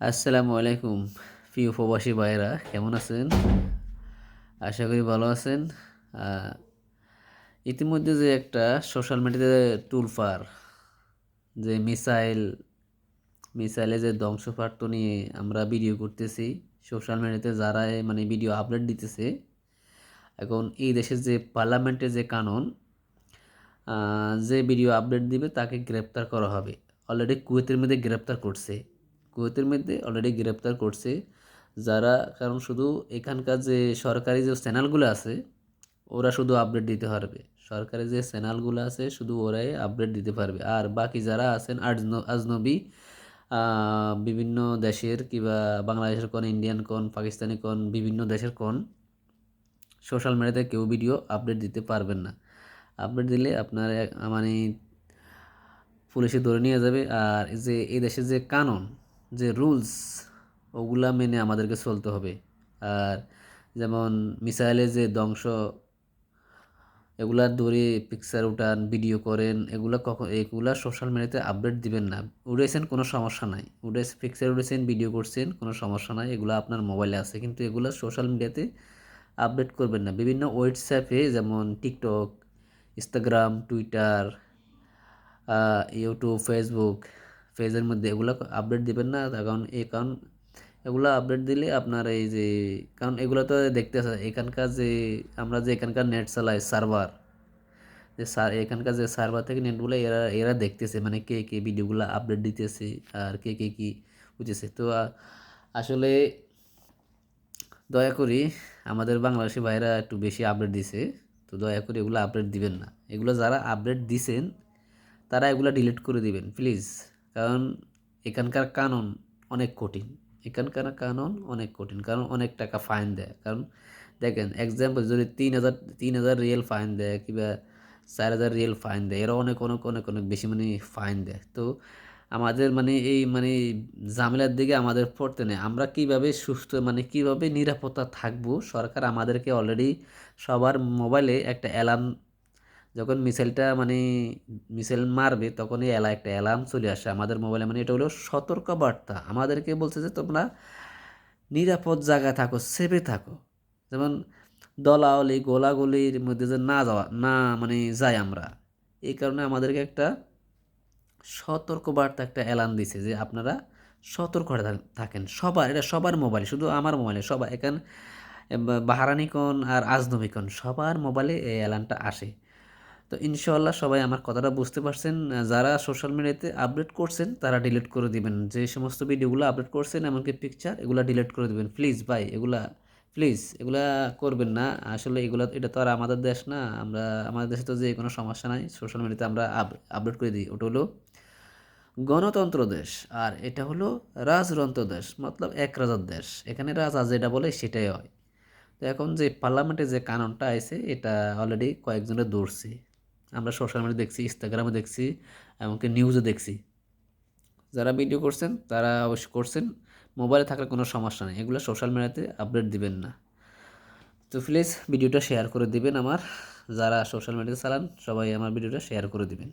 আসসালামু আলাইকুম প্রিয় প্রবাসী ভাইয়েরা, কেমন আছেন? আশা করি ভালো আছেন। আহ, ইতিমধ্যে যে একটা সোশ্যাল মিডিয়াতে টুলপার যে মিসাইলে যে ধ্বংসপাত্র নিয়ে আমরা ভিডিও করতেছি সোশ্যাল মিডিয়াতে, যারা মানে ভিডিও আপলোড দিতেছে, এখন এই দেশের যে পার্লামেন্টের যে কানুন, যে ভিডিও আপডেট দিবে তাকে গ্রেপ্তার করা হবে। অলরেডি কুয়েতের মধ্যে গ্রেপ্তার করছে, অলরেডি গ্রেপ্তার করছে যারা, কারণ শুধু এখানকার যে সরকারি যে চ্যানেলগুলো আছে ওরা শুধু আপডেট দিতে পারবে। সরকারি যে চ্যানেলগুলো আছে শুধু ওরাই আপডেট দিতে পারবে, আর বাকি যারা আছেন আজনবী, বিভিন্ন দেশের কিংবা বাংলাদেশের কোন, ইন্ডিয়ান কোন, পাকিস্তানি কোন, বিভিন্ন দেশের কোন, সোশ্যাল মিডিয়াতে কেউ ভিডিও আপডেট দিতে পারবেন না। আপডেট দিলে আপনার মানে পুলিশে ধরে নিয়ে যাবে। আর যে এই দেশের যে কানুন, যে রুলস, ওগুলা মেনে আমাদেরকে চলতে হবে। আর যেমন মিসাইলের যে ধ্বংস, এগুলা ধরে পিকচার উঠান, ভিডিও করেন, এগুলা সোশ্যাল মিডিয়াতে আপডেট দিবেন না। উড়েছেন কোনো সমস্যা নাই, পিকচার উঠেছেন, ভিডিও করছেন, কোনো সমস্যা নাই, এগুলো আপনার মোবাইলে আছে, কিন্তু এগুলো সোশ্যাল মিডিয়াতে আপডেট করবেন না। বিভিন্ন হোয়াটসঅ্যাপে যেমন TikTok, Instagram, Twitter, YouTube, Facebook, পেজের মধ্যে এগুলো আপডেট দিবেন না। কারণ এগুলো আপডেট দিলে আপনার এই যে, কারণ এগুলো তো দেখতে আছে এখানকার যে, আমরা যে এখানকার নেট চালাই সার্ভার, এখানকার যে সার্ভার থেকে নেটগুলো এরা এরা দেখতেছে, মানে কে কে ভিডিওগুলো আপডেট দিতেছে আর কে কে কী বুঝেছে। তো আসলে দয়া করি, আমাদের বাংলাদেশি ভাইরা একটু বেশি আপডেট দিছে, তো দয়া করে এগুলো আপডেট দিবেন না। এগুলো যারা আপডেট দিছেন তারা এগুলো ডিলিট করে দিবেন প্লিজ। কারণ এখানকার কানুন অনেক কঠিন, কারণ অনেক টাকা ফাইন দেয়। কারণ দেখেন, এক্সাম্পল যদি 3,000 রিয়েল ফাইন দেয় কিংবা 4,000 রিয়েল ফাইন দেয়, এরা অনেক অনেক অনেক অনেক বেশি মানে ফাইন দেয়। তো আমাদের মানে এই মানে ঝামেলার দিকে আমাদের পড়তে নেই। আমরা কিভাবে সুস্থ, মানে কিভাবে নিরাপত্তা থাকবো, সরকার আমাদেরকে অলরেডি সবার মোবাইলে একটা অ্যালার্ম, যখন মিসাইল মারবে তখন একটা অ্যালার্ম চলে আসে আমাদের মোবাইলে, মানে এটা হলো সতর্ক বার্তা। আমাদেরকে বলছে যে তোমরা নিরাপদ জায়গায় থাকো, সেফে থাকো। যেমন দলাওলি গোলাগুলির মধ্যে যে না যাওয়া, না মানে যাই আমরা, এই কারণে আমাদেরকে একটা সতর্ক বার্তা, একটা অ্যালার্ম দিছে যে আপনারা সতর্ক হয়ে থাকেন। সবার, এটা সবার মোবাইলে, শুধু আমার মোবাইলে, সবার এখানে বাহারানি কোন আর আজনবী কোন, সবার মোবাইলে এই অ্যালার্মটা আসে। তো ইনশাল্লাহ সবাই আমার কথাটা বুঝতে পারছেন। যারা সোশ্যাল মিডিয়াতে আপডেট করছেন তারা ডিলিট করে দিবেন, যে সমস্ত ভিডিওগুলো আপলোড করছেন এমনকি পিকচার, এগুলো ডিলিট করে দিবেন প্লিজ ভাই। এগুলা করবেন না। আসলে এটা তো আর আমাদের দেশ না। আমাদের দেশে তো যে কোনো সমস্যা নাই, সোশ্যাল মিডিয়াতে আমরা আপলোড করে দিই। ওটা হলো গণতন্ত্র দেশ, আর এটা হলো রাজতন্ত্র দেশ, মতলব এক রাজার দেশ। এখানে রাজা যেটা বলে সেটাই হয়। তো এখন যে পার্লামেন্টে যে কানুনটা আছে, এটা অলরেডি কয়েকজনের ধরছে। আমরা সোশ্যাল মিডিয়া দেখছি, ইনস্টাগ্রামে দেখছি, এমনকি নিউজে দেখছি। যারা ভিডিও করছেন তারা অবশ্য করছেন, মোবাইলে থাকলে কোনো সমস্যা নেই, এগুলো সোশ্যাল মিডিয়াতে আপডেট দিবেন না। তো প্লিজ ভিডিওটা শেয়ার করে দিবেন। যারা সোশ্যাল মিডিয়া চালান সবাই আমার ভিডিওটা শেয়ার করে দিবেন।